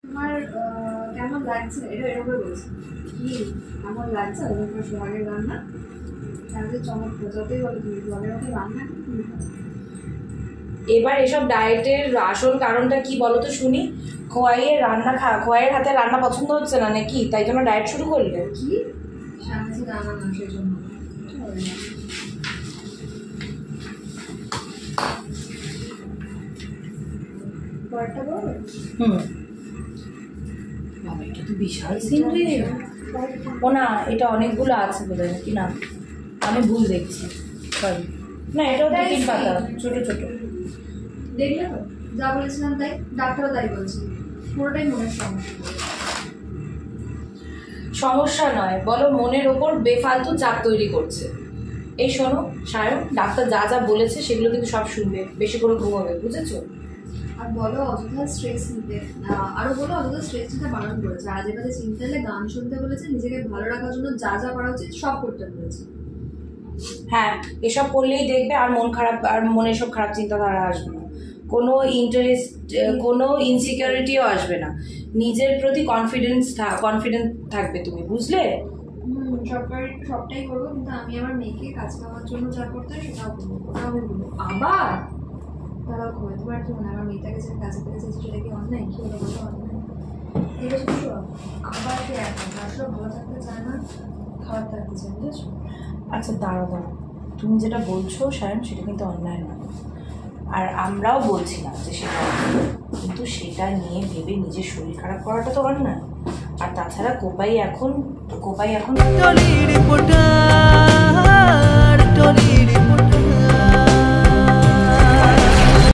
তোমার কেমন লাগছে? এটা এরকম করে বলছি কি কেমন লাগছে? ওদের উপরে সোহাগের রান্না তাহলে চমক যতই বলো তুমি ব্লগের মতো রান্না তুমি এবার এসব ডায়েটের আসল কারণটা কি বলো তো শুনি। খোয়াইয়ের খোয়াইয়ের হাতে রান্না পছন্দ হচ্ছে না নাকি, তাই জন্য ডায়েট শুরু করলে? কি সামনে রান্না না সেই জন্য পরটা বল। বাবা এটা তো বিশাল সিন রে। ও না, এটা অনেকগুলো আছে বোধহয় কি না, আমি ভুল দেখছি, সরি। না এটাও 2-3 পাতা ছোট ছোট। দেখলে তো যা বলেছিলাম তাই, ডাক্তারও তাই বলছে, পুরোটাই মনের সমস্যা। সমস্যা নয়, বলো মনের ওপর বেফালতু চাপ তৈরি করছে। এই শোনো সায়ন, ডাক্তার যা যা বলেছে সেগুলো কিন্তু সব শুনবে, বেশি করে ঘুমাবে, বুঝেছো? আর বলো অযথা স্ট্রেস নিতে, আরো বলো অযথা স্ট্রেস নিতে বারণ করেছে। আজে বাজে চিন্তা এলে গান শুনতে বলেছে, নিজেকে ভালো রাখার জন্য যা যা করা উচিত সব করতে বলেছে। হ্যাঁ, এসব করলেই দেখবে আর মন খারাপ, আর মনে সব খারাপ চিন্তাধারা আসবে না, কোনো ইন্টারেস্ট, কোনো ইনসিকিউরিটিও আসবে না, নিজের প্রতি কনফিডেন্ট থাকবে তুমি, বুঝলে? সবটাই করবো, কিন্তু আমি আমার মেয়েকে কাজ পাওয়ার জন্য যা করতে হয় সেটাও করবো, ওটাও আমি বলবো। আবার তারাও খোয়, তোমার কি মনে হয় আমার মেয়েটাকে যে কাজে পেরেছে সেটা কি অন্যায়? কি হলো বলো অন্যায়? ঠিক আছে বুঝছো? আবার কি এখন আসলে ভালো থাকতে চায় না, খারাপ থাকতে চায়, বুঝেছো? আচ্ছা দাঁড়াও, তুমি যেটা বলছো সায়ন সেটা কিন্তু অন্যায় না, আর আমরাও বলছি না যে সেটা অন্যায়, কিন্তু সেটা নিয়ে ভেবে নিজের শরীর খারাপ করাটা তো অন্যায়। আর তাছাড়া কোপাই এখন